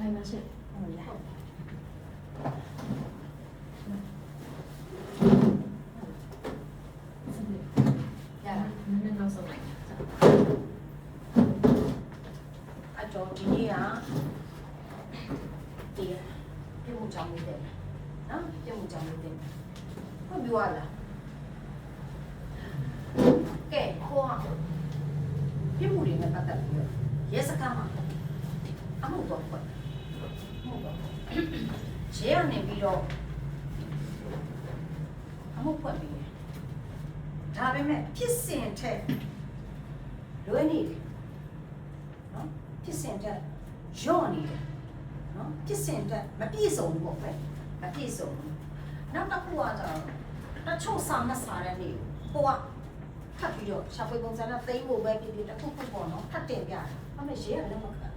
ထိုင်ပါရှင့်ဟုတ်လားရလားနည်းနည်းနောက်ဆုံးလိုက်အတော်ဒီနေ့ကဒီပြုမှုကြောင့်နေတယ်နော်ပြုမှုကြောင့်နေတယ်ဟုတ်ပြောရလားကဲခေါ်ပြုမှုတွေနဲ့ပတ်သက်ပြီးရဲစခန်းမှာအမှုတော့ပေါ့ဟုတ်ပါရဲရနေပြီးတော့အမှုဖွင့်ပြီးဒါပေမဲ့ဖြစ်စဉ်ထက်လွဲနေတယ်နော်ဖြစ်စဉ်ထက်ရော့နေတယ်နော်ဖြစ်စဉ်ထက်မပြည့်စုံဘူးပေါ့ပဲမပြည့်စုံဘူးနောက်တစ်ခုကကျတော့တချို့စာမစားတဲ့နေ့ကိုကထပ်ပြီးတော့ရှာဖွေပုံစံနဲ့သိမ်းဖို့ပဲဖြစ်ဖြစ်တစ်ခုခုပေါ့နော်ထပ်တင်ပြတာဒါပေမဲ့ရဲကလည်းမခံ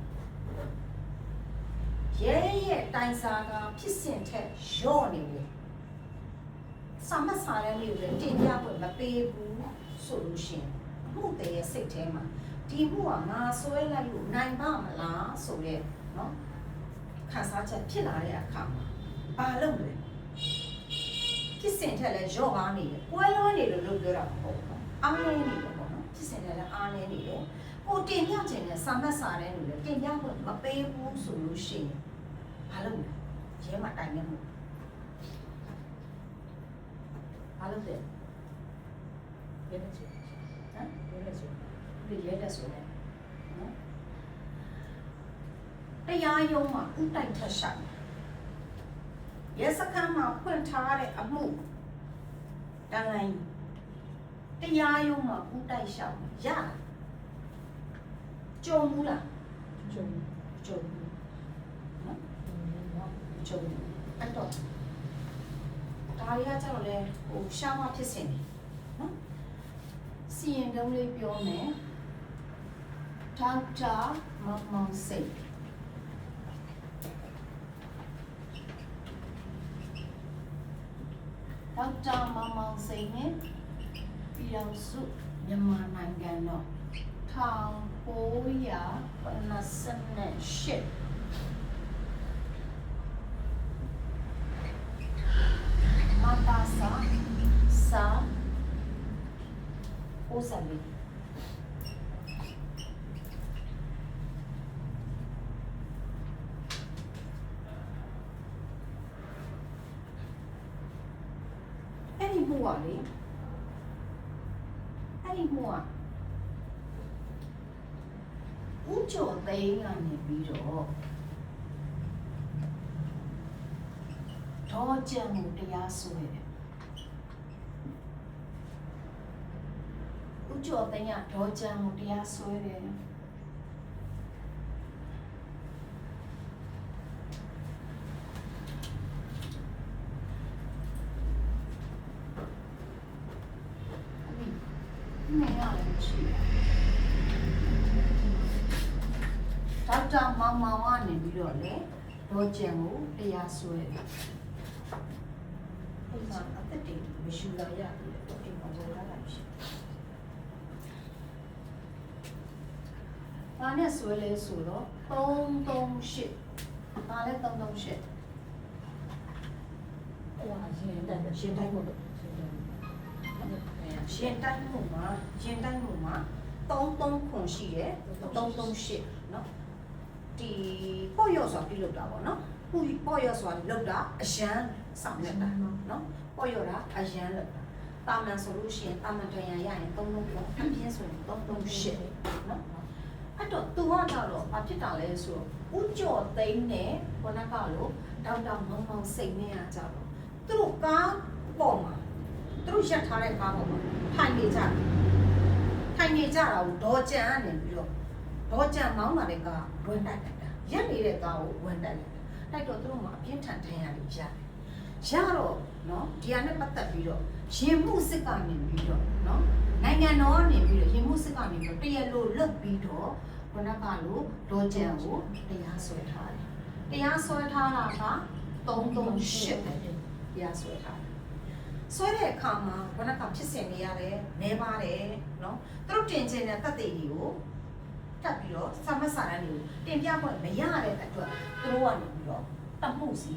ရဲရဲ့တိုင်စာကဖြစ်စဉ်ထက်ရော့နေတယ်စာမစားတဲ့နေ့ကိုလည်းတင်ပြဖို့မပေးဘူးဆိုလို့ရှိရင်အမှုတည်းရဲ့စိတ်ထဲမှာဒီမှုကငါဆွဲလိုက်လို့နိုင်ပါမလားဆိုတဲ့နော်ခံစားချက်ဖြစ်လာတဲ့အခါမှာဘာလုပ်လဲဖြစ်စဉ်ထက်လည်းရော့ကားနေတယ်ကွဲလွဲနေလို့ပြောတာမဟုတ်ဘူးအားနည်းနေတယ်ပေါ့နော်ဖြစ်စဉ်ထက်လည်းအားနည်းနေတယ်ကိုတင်ပြခြင်းနဲ့စာမစားတဲ့လူလည်းတင်ပြဖို့မပေးဘူးဆိုလို့ရှိရင်ဘာလုပ်လဲရဲမှာတိုင်နေမှုဘာလုပ်လဲရဲတဲ့ဆိုဟမ်ရဲတဲ့ဆိုဒီရဲတဲ့ဆိုလဲနော်တရားရုံးမှာဥတိုက်ထက်ရှာရဲစခန်းမှာဖွင့်ထားတဲ့အမှုတန်လိုင်းတရားရုံးမှာဥတိုက်ရှာရကြုံဘူးလားကြုံဘူးနော်ကြုံအဲ့တော့ဒါရီကကျတော့လေဟိုရှာမဖြစ်စင်တယ်နော်စီရင်တုံးလေးပြောမယ်ဒေါက်တာမောင်စိတ်ဒေါက်တာမောင်စိတ်နဲ့ပြည်တော်စုမြန်မာနိုင်ငံတော့1988မတာစာအိုးစလီအဲ့ဒီမှုကလေအဲ့ဒီမှုကဦးကျော်သိန်းကနေပြီးတော့ဒေါ်ကျန်မှုတရားစွဲတယ်ဦးကျော်သိန်းကဒေါ်ကျန်မှုတရားစွဲတယ်ဒေါက်တာမောင်ကနေပြီးတော့လေဒေါ်ကျန်ကိုတရားစွဲတယ်အဲ့ဒါအသက်တည်းမရှိလာရဘူးလေဒီမှာဝယ်လာလိုက်ရှိဘာနဲ့စွဲလဲဆိုတော့338ဘာလဲ338ဟိုဟာရှင်းတိုင်းဖို့ရှင်းတိုင်းမှုမှာ33ခွန်ရှိတယ်338เนาะဒီပေါ့ရော့ဆိုတာပြုလုပ်တာပေါ့เนาะပေါ့ရော့ဆိုတာလုပ်တာအရန်ဆောင်လက်တာเนาะပေါ့ရော့တာအရန်လုပ်တာတာမန်ဆိုလို့ရှိရင်တာမန်ထွန်ရရရင်33ခွန်အပြင်းဆိုရင်338เนาะအဲ့တော့သူကတော့ဘာဖြစ်တာလဲဆိုတော့ဦးကျော်သိန်းနဲ့ခေါနကလို့ဒေါက်တာမောင်စိတ်နဲ့ကကြတော့သူတို့ကားပေါ်မှာသူတို့ရက်ထားတဲ့ကားပေါ်မှာထိုင်နေကြတာကိုဒေါ်ကျန်ကနေပြီးတော့ဒေါ်ကျန်မောင်းလာတဲ့ကားဝင်တိုက်လိုက်တာရက်နေတဲ့ကားကိုဝင်တိုက်လိုက်တာတိုက်တော့သူတို့မှာအပြင်းထန်ထန်ရတယ်ရတော့နော်ဒီဟာနဲ့ပတ်သက်ပြီးတော့ရင်မှုစစ်ကနေပြီးတော့နော်နိုင်ငံတော်ကနေပြီးတော့ရင်မှုစစ်ကနေပြီးတော့တရားလို့လွတ်ပြီးတော့ခေါနကလို့ဒေါ်ကျန်ကိုတရားစွဲထားတယ်တရားစွဲထားတာက338ပဲတရားစွဲထားတယ်ဆွဲတဲ့အခါမှာခေါနကဖြစ်စင်နေရတယ်နဲပါတယ်နော်သူတို့တင်ခြင်းတဲ့တက်သေးကြီးကို တက်ပြီးတော့စာမစာတမ်းတွေကိုတင်ပြဖို့မရတဲ့အတွက်သူတို့ကနေပြီးတော့တမှုစီ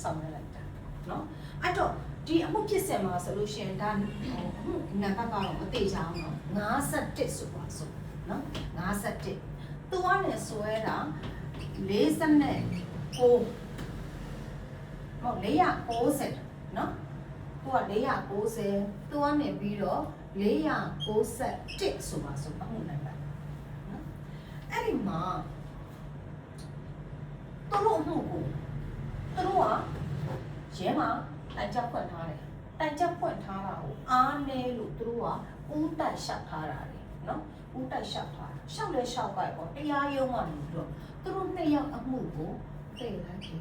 ဆောင်ရလိုက်တာနော်အဲ့တော့ဒီအမှုဖြစ်စဉ်မှာဆိုလို့ရှိရင်ဒါနံပါတ်ကတော့မသိကြအောင်နော်51ဆိုပါစို့နော်51သူကလည်းဆွဲတာ49ဟုတ်490နော်သူက490သူကနေပြီးတော့491ဆိုပါစို့အမှုနံပါတ်နော်အဲ့ဒီမှာသူတို့အမှုကိုသူတို့ကရဲမှာတိုင်ချက်ဖွင့်ထားတယ်တိုင်ချက်ဖွင့်ထားတာကိုအားနေလို့သူတို့ကဦးတိုက်လျှောက်ထားတာလေနော်ဦးတိုက်လျှောက်ထားတာလျှောက်လဲလျှောက်ကြပေါ့တရားရုံးကနေပြီးတော့သူတို့နှစ်ယောက်အမှုကိုပယ်လိုက်တယ်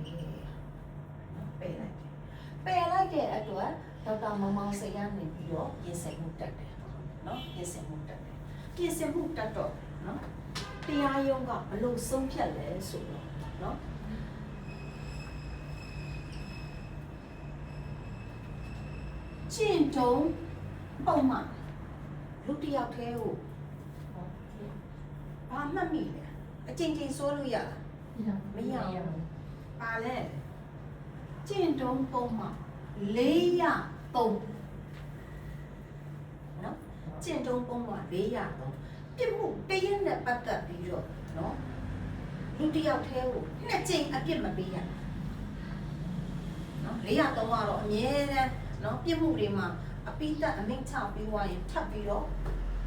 နော်ပယ်လိုက်တဲ့အတွက်ဒေါက်တာမောင်မောင်စိန်ကနေပြီးတော့ပြင်ဆင်မှုတက်တယ်နော်ပြင်ဆင်မှုတက်တော့နော်တရားရုံးကဘလို့ဆုံးဖြတ်လဲဆိုတော့နော်ကျင့်တုံးပုံမှန်လူတစ်ယောက်တည်းကိုဘာမှတ်မိလဲအကျဉ်းချင်းစိုးလို့ရလားမရဘူးပါလဲကျင့်တုံးပုံမှန်403နော်ကျင့်တုံးပုံမှန်403ပြစ်မှုတရက်နဲ့ပတ်သက်ပြီးတော့နော်လူတစ်ယောက်တည်းကိုနှစ်ကြိမ်အပြစ်မပေးရနော်403ကတော့အမြဲတမ်းနော်ပြစ်မှုတွေမှာအပိသက်အမိန့်ချပြီးသွားရင်ထပ်ပြီးတော့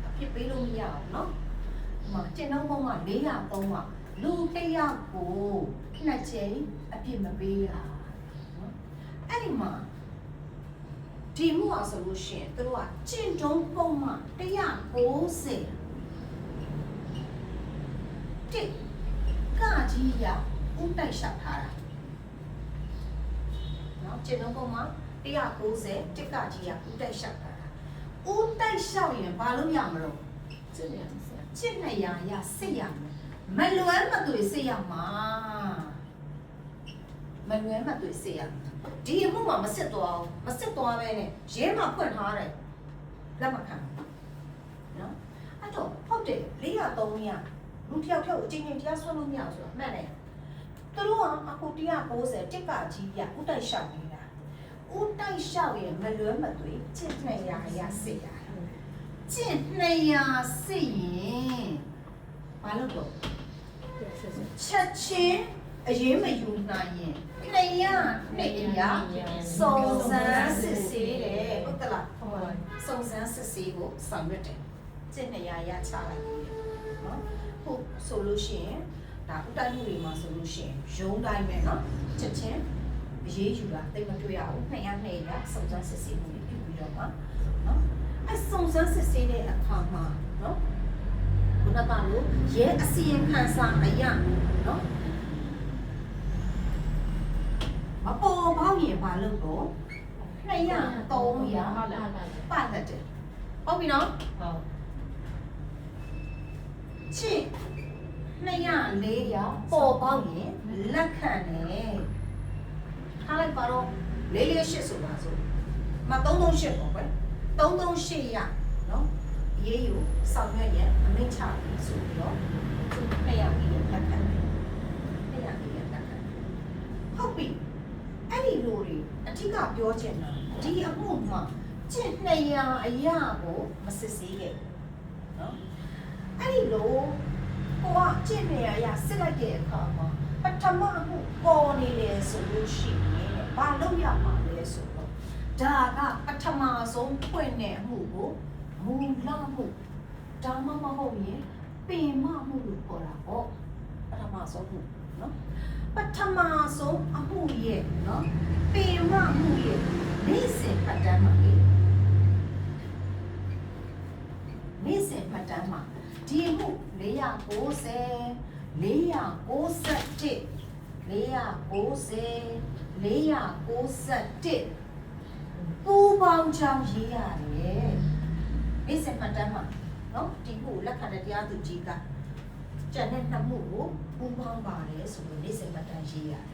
အပြစ်ပေးလို့မရအောင်နော်ဒီမှာကျင့်နှုန်းပုံမှာ403ကလူတစ်ယောက်ကိုနှစ်ကြိမ်အပြစ်မပေးရနော်အဲ့ဒီမှာဒီမှုအောင်ဆိုလို့ရှိရင်သူတို့ကကျင့်နှုန်းပုံမှာ190တိကကြီးရဥတိုက်လျှောက်ထားတာနော်ကျင့်နှုန်းပုံမှာ190တစ်ကကြီးရဥတိုက်လျှောက်တာဥတိုက်လျှောက်ရင်ဘာလို့ရမလို့ကျင့်200ရစစ်ရမယ်မလွမ်းမသွေစစ်ရမှာမလွမ်းမသွေစစ်ရဒီအမှုမှာမစစ်သွားပဲနဲ့ရဲမှာဖွင့်ထားတယ်လက်မခံနော်အဲ့တော့ဟုတ်တယ်403ရလူတစ်ယောက်တည်းကိုအချင်းချင်းတရားဆွလို့မရဘူးဆိုတော့မှန်တယ်သူတို့ကအခု190တစ်ကကြီးရဥတိုက်လျှောက်နေတာဥတိုက်လျှောက်ရင်မလွဲမသွေကျင့်200ရစစ်ရကျင့်200စစ်ရင်ဘာလို့တော့ချက်ချင်းအရင်မယူနိုင်ရင်200စုံစမ်းစစ်ဆေးတယ်ဟုတ်ကလားစုံစမ်းစစ်ဆေးကိုဆောင်ရွက်တယ်ကျင့်200ရချလိုက်တယ်နော်ဟုတ်ဆိုလို့ရှိရင်ဒါဥတိုက်မှုတွေမှာဆိုလို့ရှိရင်ရုံးတိုင်းပဲနော်ချက်ချင်းအရေးယူတာတိတ်မတွေ့ရဘူး200ရစုံစမ်းစစ်ဆေးမှုတွေပြုပြီးတော့ပါနော်အဲစုံစမ်းစစ်ဆေးတဲ့အခါမှာနော်ခုနကလိုရဲအစီရင်ခံစာအရနော်မပေါ်ပေါက်ရင်ဘာလို့တော့200 300ပတ်သက်တယ်ဟုတ်ပြီနော်ဟုတ်ချစ်200 400ပေါ်ပေါက်ရင်လက်ခံတယ်ထားလိုက်ပါတော့448ဆိုပါစို့မ338ပေါ့ကွယ်338ရနော်ရေးယူဆောင်ရွက်ရအမိန့်ချပြီးဆိုပြီးတော့200ကြီးလက်ခံတယ်200ကြီးလက်ခံဟုတ်ပြီအဲ့ဒီလိုတွေအထက်ကပြောချင်တာဒီအမှုမှာကျင့်200အရာကိုမစစ်ဆေးခဲ့နော်အဲ့ဒီလိုကိုကကျင့်200အရာစစ်လိုက်တဲ့အခါမှာပထမအမှုပေါ်နေတယ်ဆိုလို့ရှိရင်ဘာလုပ်ရမှာလဲဆိုတော့ဒါကပထမဆုံးဖွင့်တဲ့အမှုကိုမူလမှုဒါမှမဟုတ်ရင်ပင်မမှုလို့ခေါ်တာပေါ့ပထမဆုံးမှုနော်ပထမဆုံးအမှုရဲ့နော်ပင်မမှုရဲ့နေ့စဉ်ပတ်တမ်းမှာနေ့စဉ်ပတ်တမ်းမှာဒီမှု490 491 ပူပေါင်းချောင်းရေးရတယ်နေ့စဉ်ပတ်တမ်းမှာနော်ဒီမှုလက်ခံတဲ့တရားသူကြီးကကျန်တဲ့နှစ်မှုကိုပူပေါင်းပါတယ်ဆိုလို့နေ့စဉ်ပတ်တမ်းရေးရတယ်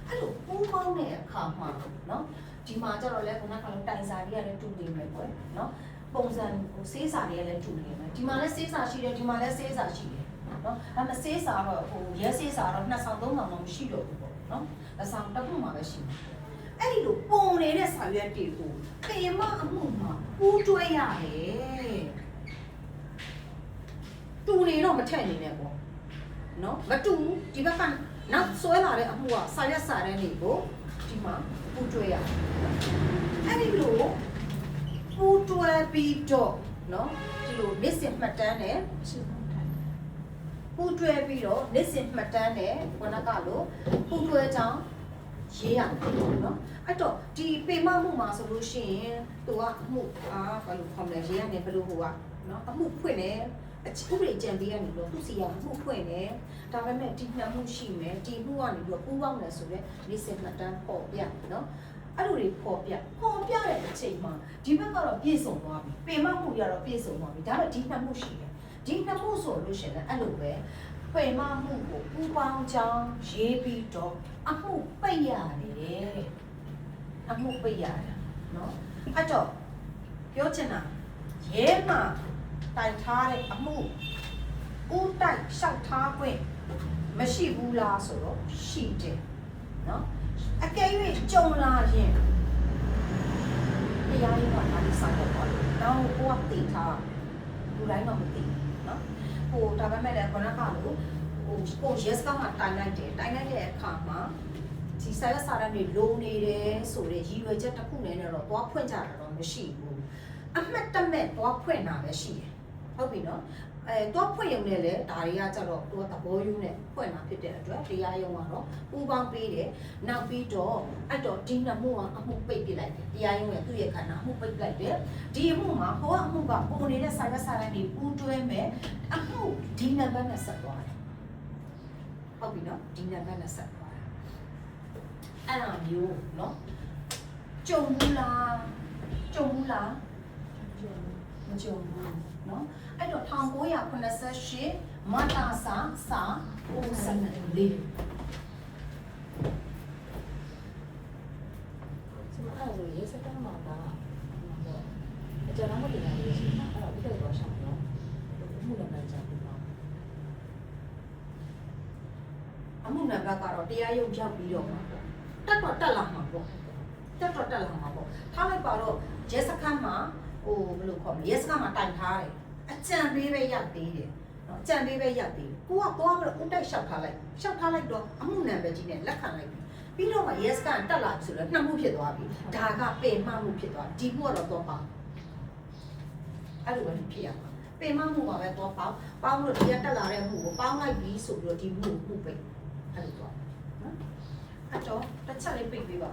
အဲ့လိုပူပေါင်းတဲ့အခါမှာနော်ဒီမှာကျတော့လဲခုနကလိုတိုင်စာတွေကလည်းတူနေမယ်ကွယ်နော်ပုံစံဆေးစာတွေကလည်းတူနေမယ်ဒီမှာလည်းဆေးစာရှိတယ်ဒီမှာလည်းဆေးစာရှိတယ် နော်ဒါမှစေးစာတော့ဟိုရဲစေးစာတော့2ဆောင်3ဆောင်တော့မရှိတော့ဘူးပေါ့နော်တစ်ဆောင်တစ်ခုမှပဲရှိတယ်အဲ့ဒီလိုပုံနေတဲ့စာရွက်တွေကိုပေမအမှုမှာပူးတွဲရတယ်တူနေတော့မထက်နေနဲ့ပေါ့နော်မတူဒီဘက်ကနောက်ဆွဲလာတဲ့အမှုကစာရွက်စာတမ်းတွေကိုဒီမှာပူးတွဲရတယ်အဲ့ဒီလိုပူးတွဲပြီးတော့နော်ဒီလိုနေ့စဉ်မှတ်တမ်းနဲ့ပူးတွဲပြီးတော့နေ့စဉ်မှတ်တမ်းနဲ့ခုနကလိုပူးတွဲကြောင်းရေးရတယ်နော်အဲ့တော့ဒီပေမမှုမှာဆိုလို့ရှိရင်သူကအမှုဘာလို့ခေါ်မလဲရေးရတယ်ဘယ်လိုဟိုကနော်အမှုဖွင့်တယ်ဥပဒေကြံပေးရနေလို့သူစီရမှုဖွင့်တယ်ဒါပေမဲ့ဒီနှစ်မှုရှိမယ်ဒီမှုကနေပြီးတော့ပူးပေါင်းတယ်ဆိုတော့နေ့စဉ်မှတ်တမ်းပေါ်ပြနော်အဲ့လိုတွေပေါ်ပြတဲ့အချိန်မှာဒီဘက်ကတော့ပြည့်စုံသွားပြီပေမမှုရတော့ပြည့်စုံသွားပြီဒါတော့ဒီနှစ်မှုရှိတယ်ဒီနှစ်မှုဆိုလို့ရှိရင်အဲ့လိုပဲပေမမှုကိုပူးပေါင်းကြောင်းရေးပြီးတော့အမှုပိတ်ရတယ်အမှုပိတ်ရတယ်နော်အဲ့တော့ပြောချင်တာရဲမှာတိုင်ထားတဲ့အမှုဦးတိုက်လျှောက်ထားခွင့်မရှိဘူးလားဆိုတော့ရှိတယ်နော်အကယ်၍ကြုံလာရင်တရားရေးကဒါလေးစောင့်တော့တော့ကိုကသိထားလူတိုင်းတော့မသိနော်ဟိုဒါပေမဲ့လည်းခုနကလိုကိုရဲစခန်းမှာတိုင်လိုက်တဲ့အခါမှာဒီစာရွက်စာတမ်းတွေလိုနေတယ်ဆိုတဲ့ရည်ရွယ်ချက်တစ်ခုနဲ့တော့သွားဖွင့်ကြတာတော့မရှိဘူးအမှတ်တမဲ့သွားဖွင့်တာပဲရှိတယ်ဟုတ်ပြီနော်သွားဖွင့်ရုံနဲ့လေဒါတွေကကြတော့သူကသဘောယူနဲ့ဖွင့်တာဖြစ်တဲ့အတွက်တရားရုံးကတော့ပူပေါင်းပေးတယ်နောက်ပြီးတော့အဲ့တော့ဒီနှစ်မှုကအမှုပိတ်ပြလိုက်တယ်တရားရုံးရဲ့သူ့ရဲ့ခန္ဓာအမှုပိတ်လိုက်တယ်ဒီအမှုမှာဟိုကအမှုကပုံနေတဲ့စာရွက်စာတမ်းတွေပူတွဲမဲ့အမှုဒီနံပါတ်နဲ့ဆက်သွားတယ်ဟုတ်ပြီနော်ဒီနံပါတ်နဲ့ဆက်သွားတယ်အဲ့လိုမျိုးနော်ကြုံဘူးလားမကြုံဘူးနော်အဲ့တော့1988မတာစာ94အဲ့ရေစကမ်းမှာကအကြမ်းမတင်ရလို့ရှိရင်အဲ့တော့ဒီတော့ရှောင်းတော့မှုလည်းပဲကြာပြီပေါ့ အမှုနံပါတ်ကတော့တရားရုံးရောက်ပြီးတော့မှာပေါ့တက်လာမှာပေါ့ထားလိုက်ပါတော့ရဲစခန်းမှာဟိုဘယ်လိုခေါ်မလဲရဲစခန်းမှာတိုင်ထားတယ်အကြံပေးပဲရောက်သေးတယ်နော်အကြံပေးပဲရောက်သေးတယ်ကိုကသွားပြီးတော့ဦးတိုက်လျှောက်ထားလိုက်တော့အမှုနံပါတ်ကြီးနဲ့လက်ခံလိုက်ပြီးတော့မှရဲစခန်းတက်လာပြီဆိုတော့နှစ်မှုဖြစ်သွားပြီဒါကပင်မမှုဖြစ်သွားဒီမှုကတော့တော့ပါအဲ့လိုပဲဖြစ်ရမှာပင်မမှုကပဲတော့ပေါင်းလို့ဒီကတက်လာတဲ့မှုကိုပေါင်းလိုက်ပြီဆိုပြီးတော့ဒီမှုကိုပိတ်အဲ့လိုတော့နော်အဲ့တော့တစ်ချက်လေးပိတ်ပေးပါ